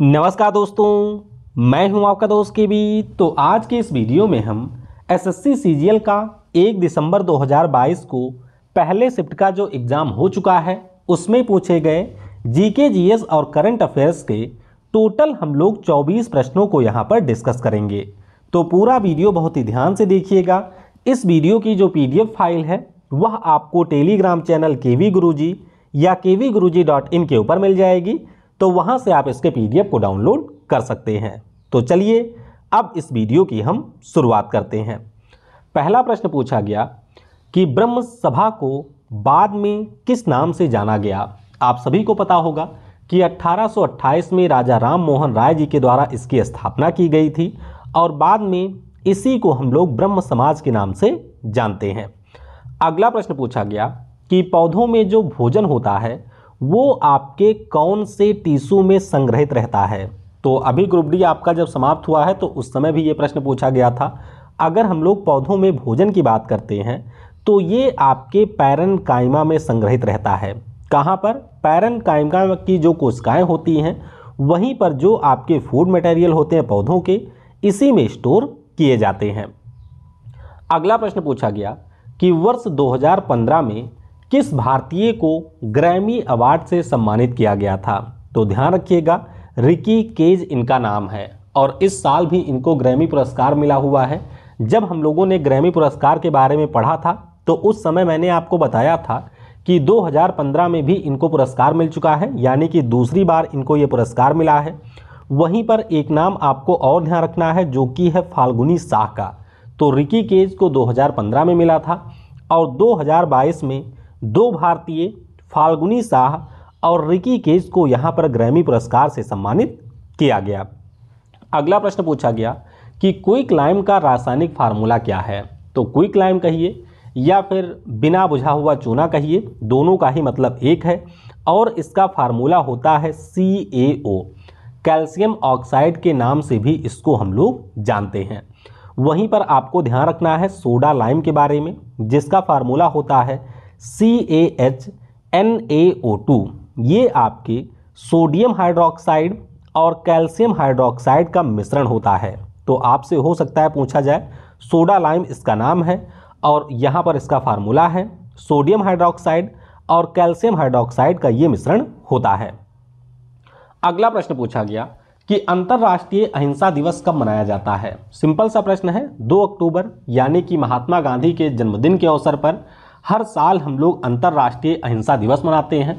नमस्कार दोस्तों, मैं हूं आपका दोस्त केबी। तो आज के इस वीडियो में हम एसएससी सीजीएल का 1 दिसंबर 2022 को पहले शिफ्ट का जो एग्ज़ाम हो चुका है उसमें पूछे गए जीके जीएस और करंट अफेयर्स के टोटल हम लोग 24 प्रश्नों को यहां पर डिस्कस करेंगे। तो पूरा वीडियो बहुत ही ध्यान से देखिएगा। इस वीडियो की जो पीडीएफ फाइल है वह आपको टेलीग्राम चैनल केवी गुरुजी या kvguruji.in के ऊपर मिल जाएगी। तो वहां से आप इसके पीडीएफ को डाउनलोड कर सकते हैं। तो चलिए अब इस वीडियो की हम शुरुआत करते हैं। पहला प्रश्न पूछा गया कि ब्रह्म सभा को बाद में किस नाम से जाना गया। आप सभी को पता होगा कि 1828 में राजा राम मोहन राय जी के द्वारा इसकी स्थापना की गई थी और बाद में इसी को हम लोग ब्रह्म समाज के नाम से जानते हैं। अगला प्रश्न पूछा गया कि पौधों में जो भोजन होता है वो आपके कौन से टिश्यू में संग्रहित रहता है। तो अभी ग्रुप डी आपका जब समाप्त हुआ है तो उस समय भी ये प्रश्न पूछा गया था। अगर हम लोग पौधों में भोजन की बात करते हैं तो ये आपके पैरेन्काइमा में संग्रहित रहता है। कहाँ पर? पैरेन्काइमा की जो कोशिकाएं होती हैं वहीं पर जो आपके फूड मटेरियल होते हैं पौधों के, इसी में स्टोर किए जाते हैं। अगला प्रश्न पूछा गया कि वर्ष 2015 में किस भारतीय को ग्रैमी अवार्ड से सम्मानित किया गया था। तो ध्यान रखिएगा, रिकी केज इनका नाम है और इस साल भी इनको ग्रैमी पुरस्कार मिला हुआ है। जब हम लोगों ने ग्रैमी पुरस्कार के बारे में पढ़ा था तो उस समय मैंने आपको बताया था कि 2015 में भी इनको पुरस्कार मिल चुका है, यानी कि दूसरी बार इनको ये पुरस्कार मिला है। वहीं पर एक नाम आपको और ध्यान रखना है जो कि है फाल्गुनी शाह का। तो रिकी केज को 2015 में मिला था और 2022 में दो भारतीय फाल्गुनी शाह और रिकी केज को यहाँ पर ग्रैमी पुरस्कार से सम्मानित किया गया। अगला प्रश्न पूछा गया कि क्विक लाइम का रासायनिक फार्मूला क्या है। तो क्विक लाइम कहिए या फिर बिना बुझा हुआ चूना कहिए, दोनों का ही मतलब एक है और इसका फार्मूला होता है CaO, कैल्शियम ऑक्साइड के नाम से भी इसको हम लोग जानते हैं। वहीं पर आपको ध्यान रखना है सोडा लाइम के बारे में, जिसका फार्मूला होता है CaHNaO2। ये आपके सोडियम हाइड्रोक्साइड और कैल्शियम हाइड्रोक्साइड का मिश्रण होता है। तो आपसे हो सकता है पूछा जाए, सोडा लाइम इसका नाम है और यहाँ पर इसका फार्मूला है सोडियम हाइड्रोक्साइड और कैल्शियम हाइड्रोक्साइड का ये मिश्रण होता है। अगला प्रश्न पूछा गया कि अंतर्राष्ट्रीय अहिंसा दिवस कब मनाया जाता है। सिंपल सा प्रश्न है, 2 अक्टूबर यानी कि महात्मा गांधी के जन्मदिन के अवसर पर हर साल हम लोग अंतर्राष्ट्रीय अहिंसा दिवस मनाते हैं।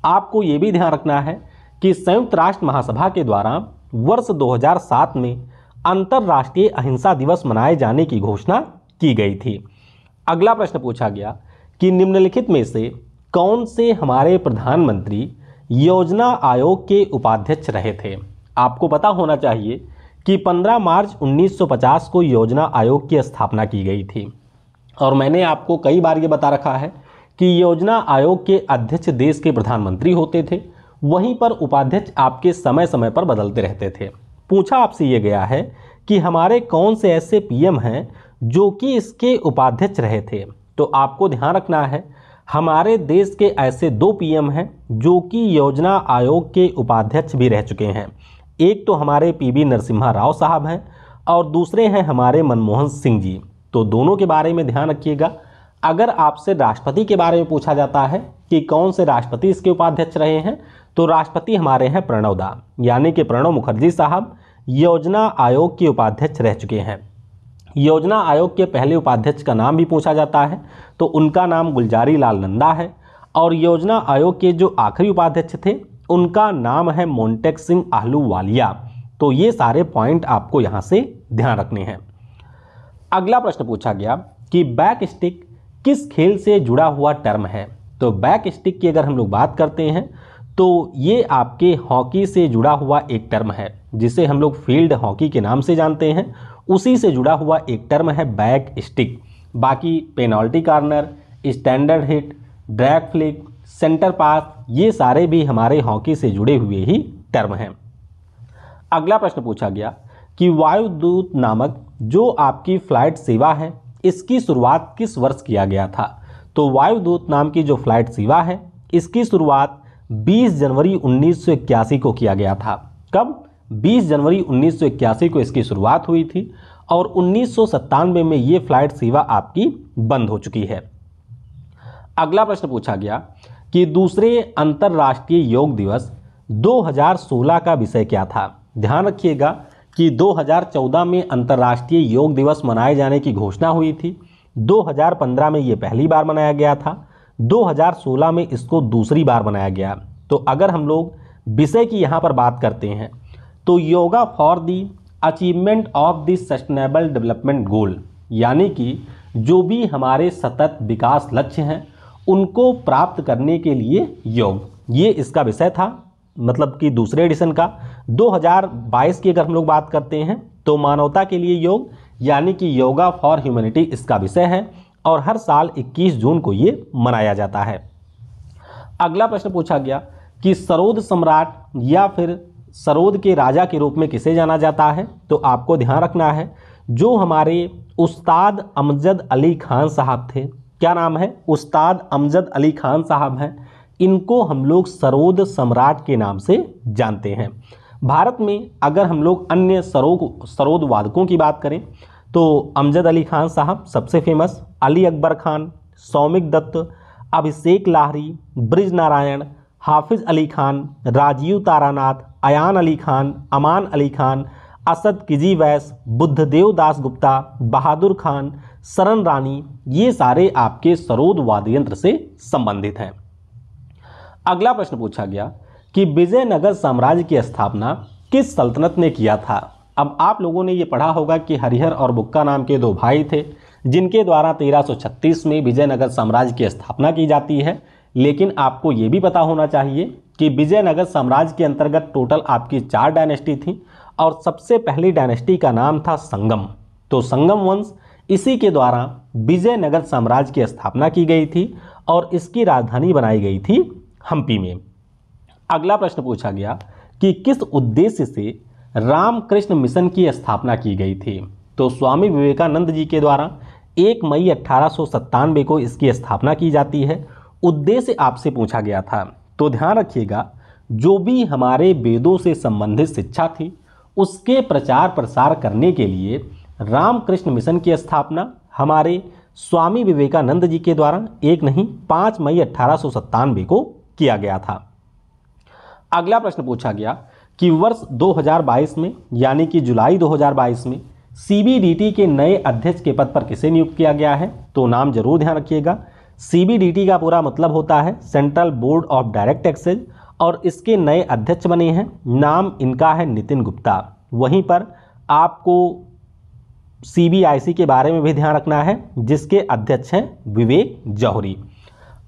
आपको ये भी ध्यान रखना है कि संयुक्त राष्ट्र महासभा के द्वारा वर्ष 2007 में अंतर्राष्ट्रीय अहिंसा दिवस मनाए जाने की घोषणा की गई थी। अगला प्रश्न पूछा गया कि निम्नलिखित में से कौन से हमारे प्रधानमंत्री योजना आयोग के उपाध्यक्ष रहे थे। आपको पता होना चाहिए कि 15 मार्च 1950 को योजना आयोग की स्थापना की गई थी और मैंने आपको कई बार ये बता रखा है कि योजना आयोग के अध्यक्ष देश के प्रधानमंत्री होते थे, वहीं पर उपाध्यक्ष आपके समय समय पर बदलते रहते थे। पूछा आपसे ये गया है कि हमारे कौन से ऐसे पीएम हैं जो कि इसके उपाध्यक्ष रहे थे। तो आपको ध्यान रखना है, हमारे देश के ऐसे 2 पीएम हैं जो कि योजना आयोग के उपाध्यक्ष भी रह चुके हैं। एक तो हमारे PV नरसिम्हा राव साहब हैं और दूसरे हैं हमारे मनमोहन सिंह जी। तो दोनों के बारे में ध्यान रखिएगा। अगर आपसे राष्ट्रपति के बारे में पूछा जाता है कि कौन से राष्ट्रपति इसके उपाध्यक्ष रहे हैं, तो राष्ट्रपति हमारे हैं प्रणब दा, यानी कि प्रणब मुखर्जी साहब योजना आयोग के उपाध्यक्ष रह चुके हैं। योजना आयोग के पहले उपाध्यक्ष का नाम भी पूछा जाता है तो उनका नाम गुलजारी लाल नंदा है और योजना आयोग के जो आखिरी उपाध्यक्ष थे उनका नाम है मोंटेक सिंह आहलूवालिया। तो ये सारे पॉइंट आपको यहाँ से ध्यान रखने हैं। अगला प्रश्न पूछा गया कि बैक स्टिक किस खेल से जुड़ा हुआ टर्म है। तो बैक स्टिक की अगर हम लोग बात करते हैं तो ये आपके हॉकी से जुड़ा हुआ एक टर्म है, जिसे हम लोग फील्ड हॉकी के नाम से जानते हैं। उसी से जुड़ा हुआ एक टर्म है बैक स्टिक। बाकी penalty corner, standard hit, drag flick, centre pass, ये सारे भी हमारे हॉकी से जुड़े हुए ही टर्म हैं। अगला प्रश्न पूछा गया कि वायुदूत नामक जो आपकी फ्लाइट सेवा है इसकी शुरुआत किस वर्ष किया गया था। तो वायुदूत नाम की जो फ्लाइट सेवा है इसकी शुरुआत 20 जनवरी 1981 को किया गया था। कब? 20 जनवरी 1981 को इसकी शुरुआत हुई थी और 1997 में ये फ्लाइट सेवा आपकी बंद हो चुकी है। अगला प्रश्न पूछा गया कि दूसरे अंतर्राष्ट्रीय योग दिवस 2016 का विषय क्या था। ध्यान रखिएगा कि 2014 में अंतर्राष्ट्रीय योग दिवस मनाए जाने की घोषणा हुई थी, 2015 में ये पहली बार मनाया गया था, 2016 में इसको दूसरी बार मनाया गया। तो अगर हम लोग विषय की यहाँ पर बात करते हैं तो yoga for the achievement of the sustainable development goal, यानी कि जो भी हमारे सतत विकास लक्ष्य हैं उनको प्राप्त करने के लिए योग, ये इसका विषय था। मतलब कि दूसरे एडिशन का 2022 की अगर हम लोग बात करते हैं तो मानवता के लिए योग, यानी कि योगा फॉर ह्यूमैनिटी इसका विषय है और हर साल 21 जून को ये मनाया जाता है। अगला प्रश्न पूछा गया कि सरोद सम्राट या फिर सरोद के राजा के रूप में किसे जाना जाता है। तो आपको ध्यान रखना है जो हमारे उस्ताद अमजद अली खान साहब थे, क्या नाम है, उस्ताद अमजद अली खान साहब हैं, इनको हम लोग सरोद सम्राट के नाम से जानते हैं। भारत में अगर हम लोग अन्य सरोद वादकों की बात करें तो अमजद अली खान साहब सबसे फेमस, अली अकबर खान, सौमिक दत्त, अभिषेक लाहरी, ब्रिज नारायण, हाफिज अली खान, राजीव तारानाथ, अयान अली खान, अमान अली खान, असद किजी वैस, बुद्धदेव दास गुप्ता, बहादुर खान, सरन रानी, ये सारे आपके सरोद वाद्य यंत्र से संबंधित हैं। अगला प्रश्न पूछा गया कि विजयनगर साम्राज्य की स्थापना किस सल्तनत ने किया था। अब आप लोगों ने ये पढ़ा होगा कि हरिहर और बुक्का नाम के दो भाई थे जिनके द्वारा 1336 में विजयनगर साम्राज्य की स्थापना की जाती है। लेकिन आपको ये भी पता होना चाहिए कि विजयनगर साम्राज्य के अंतर्गत टोटल आपकी 4 डायनेस्टी थी और सबसे पहली डायनेस्टी का नाम था संगम। तो संगम वंश, इसी के द्वारा विजयनगर साम्राज्य की स्थापना की गई थी और इसकी राजधानी बनाई गई थी हम्पी में। अगला प्रश्न पूछा गया कि किस उद्देश्य से रामकृष्ण मिशन की स्थापना की गई थी। तो स्वामी विवेकानंद जी के द्वारा 1 मई 1897 को इसकी स्थापना की जाती है। उद्देश्य आपसे पूछा गया था, तो ध्यान रखिएगा जो भी हमारे वेदों से संबंधित शिक्षा थी उसके प्रचार प्रसार करने के लिए रामकृष्ण मिशन की स्थापना हमारे स्वामी विवेकानंद जी के द्वारा 1 नहीं 5 मई 1897 को किया गया था। अगला प्रश्न पूछा गया कि वर्ष 2022 में यानी कि जुलाई 2022 में सीबीडीटी के नए अध्यक्ष के पद पर किसे नियुक्त किया गया है। तो नाम जरूर ध्यान रखिएगा। सीबीडीटी का पूरा मतलब होता है central board of direct taxes और इसके नए अध्यक्ष बने हैं, नाम इनका है नितिन गुप्ता। वहीं पर आपको सीबीआईसी के बारे में भी ध्यान रखना है जिसके अध्यक्ष हैं विवेक जौहरी।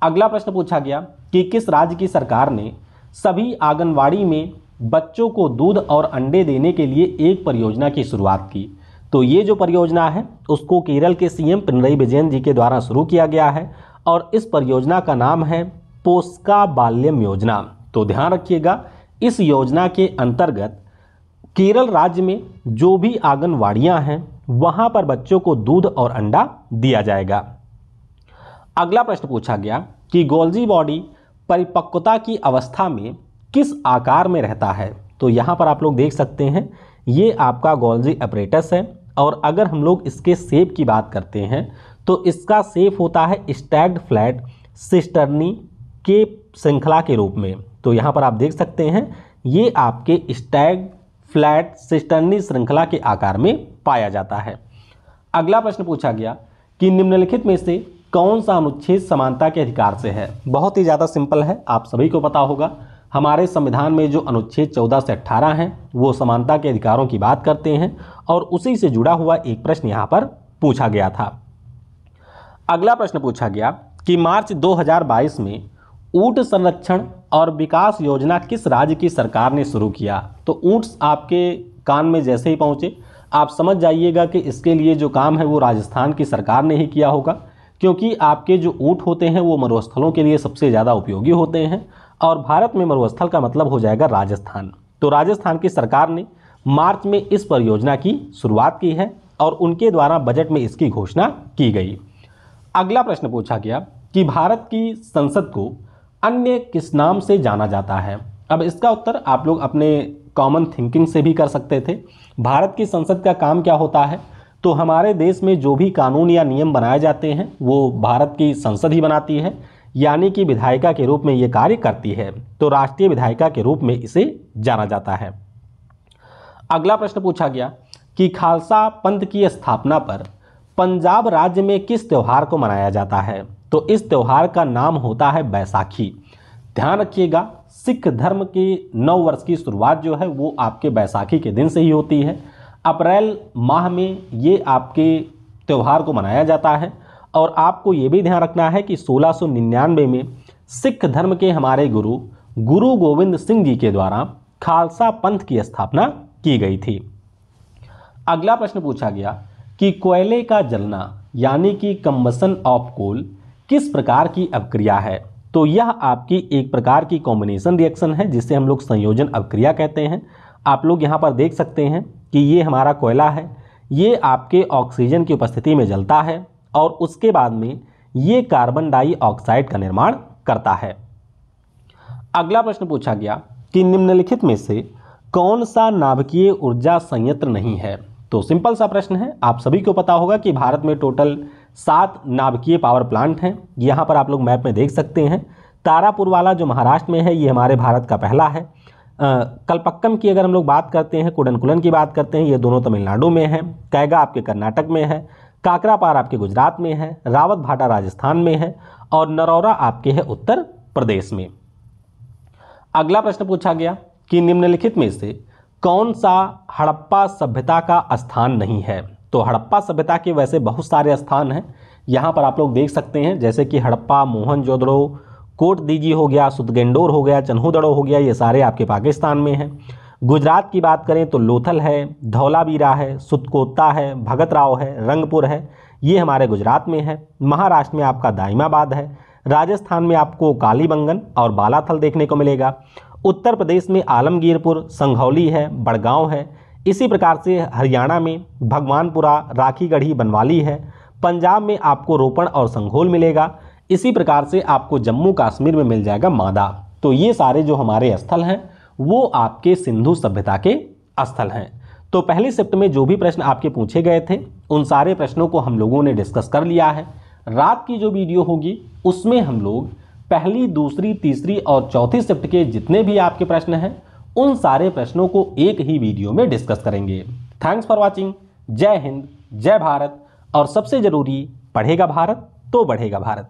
अगला प्रश्न पूछा गया कि किस राज्य की सरकार ने सभी आंगनवाड़ी में बच्चों को दूध और अंडे देने के लिए एक परियोजना की शुरुआत की। तो ये जो परियोजना है उसको केरल के सीएम पिनरई विजयन जी के द्वारा शुरू किया गया है और इस परियोजना का नाम है पोषका बाल्यम योजना। तो ध्यान रखिएगा इस योजना के अंतर्गत केरल राज्य में जो भी आंगनवाड़ियां हैं वहां पर बच्चों को दूध और अंडा दिया जाएगा। अगला प्रश्न पूछा गया कि गोल्जी बॉडी परिपक्वता की अवस्था में किस आकार में रहता है। तो यहाँ पर आप लोग देख सकते हैं ये आपका गोल्जी अपरेटस है और अगर हम लोग इसके शेप की बात करते हैं तो इसका शेप होता है स्टैग्ड फ्लैट सिस्टर्नी के श्रृंखला के रूप में। तो यहाँ पर आप देख सकते हैं ये आपके स्टैग्ड फ्लैट सिस्टर्नी श्रृंखला के आकार में पाया जाता है। अगला प्रश्न पूछा गया कि निम्नलिखित में से कौन सा अनुच्छेद समानता के अधिकार से है। बहुत ही ज़्यादा सिंपल है, आप सभी को पता होगा हमारे संविधान में जो अनुच्छेद 14 से 18 हैं वो समानता के अधिकारों की बात करते हैं और उसी से जुड़ा हुआ एक प्रश्न यहाँ पर पूछा गया था। अगला प्रश्न पूछा गया कि मार्च 2022 में ऊंट संरक्षण और विकास योजना किस राज्य की सरकार ने शुरू किया। तो ऊंट्स आपके कान में जैसे ही पहुँचे आप समझ जाइएगा कि इसके लिए जो काम है वो राजस्थान की सरकार ने ही किया होगा, क्योंकि आपके जो ऊंट होते हैं वो मरुस्थलों के लिए सबसे ज़्यादा उपयोगी होते हैं और भारत में मरुस्थल का मतलब हो जाएगा राजस्थान। तो राजस्थान की सरकार ने मार्च में इस परियोजना की शुरुआत की है और उनके द्वारा बजट में इसकी घोषणा की गई। अगला प्रश्न पूछा गया कि भारत की संसद को अन्य किस नाम से जाना जाता है। अब इसका उत्तर आप लोग अपने कॉमन थिंकिंग से भी कर सकते थे। भारत की संसद का काम क्या होता है? तो हमारे देश में जो भी कानून या नियम बनाए जाते हैं वो भारत की संसद ही बनाती है, यानी कि विधायिका के रूप में ये कार्य करती है। तो राष्ट्रीय विधायिका के रूप में इसे जाना जाता है। अगला प्रश्न पूछा गया कि खालसा पंथ की स्थापना पर पंजाब राज्य में किस त्यौहार को मनाया जाता है? तो इस त्यौहार का नाम होता है बैसाखी। ध्यान रखिएगा, सिख धर्म के नव वर्ष की शुरुआत जो है वो आपके बैसाखी के दिन से ही होती है। अप्रैल माह में ये आपके त्यौहार को मनाया जाता है। और आपको ये भी ध्यान रखना है कि 1699 में सिख धर्म के हमारे गुरु गोविंद सिंह जी के द्वारा खालसा पंथ की स्थापना की गई थी। अगला प्रश्न पूछा गया कि कोयले का जलना यानी कि कंबसन ऑफ कोल किस प्रकार की अभिक्रिया है? तो यह आपकी एक प्रकार की कॉम्बिनेशन रिएक्शन है जिसे हम लोग संयोजन अभिक्रिया कहते हैं। आप लोग यहाँ पर देख सकते हैं कि ये हमारा कोयला है, ये आपके ऑक्सीजन की उपस्थिति में जलता है और उसके बाद में ये कार्बन डाइऑक्साइड का निर्माण करता है। अगला प्रश्न पूछा गया कि निम्नलिखित में से कौन सा नाभिकीय ऊर्जा संयंत्र नहीं है? तो सिंपल सा प्रश्न है, आप सभी को पता होगा कि भारत में टोटल 7 नाभिकीय पावर प्लांट हैं। यहाँ पर आप लोग मैप में देख सकते हैं। तारापुर वाला जो महाराष्ट्र में है ये हमारे भारत का पहला है। कलपक्कम की अगर हम लोग बात करते हैं, कुडनकुलन की बात करते हैं, ये दोनों तमिलनाडु में है। कैगा आपके कर्नाटक में है, काकरापार आपके गुजरात में है, रावत भाटा राजस्थान में है और नरौरा आपके है उत्तर प्रदेश में। अगला प्रश्न पूछा गया कि निम्नलिखित में से कौन सा हड़प्पा सभ्यता का स्थान नहीं है? तो हड़प्पा सभ्यता के वैसे बहुत सारे स्थान हैं, यहाँ पर आप लोग देख सकते हैं, जैसे कि हड़प्पा, मोहनजोदड़ो, कोटदीजी हो गया, सुतगेंडोर हो गया, चन्हूदड़ो हो गया, ये सारे आपके पाकिस्तान में हैं। गुजरात की बात करें तो लोथल है, धौलावीरा है, सुतकोता है, भगतराव है, रंगपुर है, ये हमारे गुजरात में है। महाराष्ट्र में आपका दाइमाबाद है, राजस्थान में आपको कालीबंगन और बालाथल देखने को मिलेगा। उत्तर प्रदेश में आलमगीरपुर, संघौली है, बड़गांव है। इसी प्रकार से हरियाणा में भगवानपुरा, राखीगढ़ी, बनवाली है। पंजाब में आपको रोपण और संघोल मिलेगा। इसी प्रकार से आपको जम्मू कश्मीर में मिल जाएगा मादा। तो ये सारे जो हमारे स्थल हैं वो आपके सिंधु सभ्यता के स्थल हैं। तो पहली शिफ्ट में जो भी प्रश्न आपके पूछे गए थे उन सारे प्रश्नों को हम लोगों ने डिस्कस कर लिया है। रात की जो वीडियो होगी उसमें हम लोग पहली, दूसरी, तीसरी और चौथी शिफ्ट के जितने भी आपके प्रश्न हैं उन सारे प्रश्नों को एक ही वीडियो में डिस्कस करेंगे। Thanks for watching. जय हिंद, जय भारत और सबसे जरूरी, पढ़ेगा भारत तो बढ़ेगा भारत।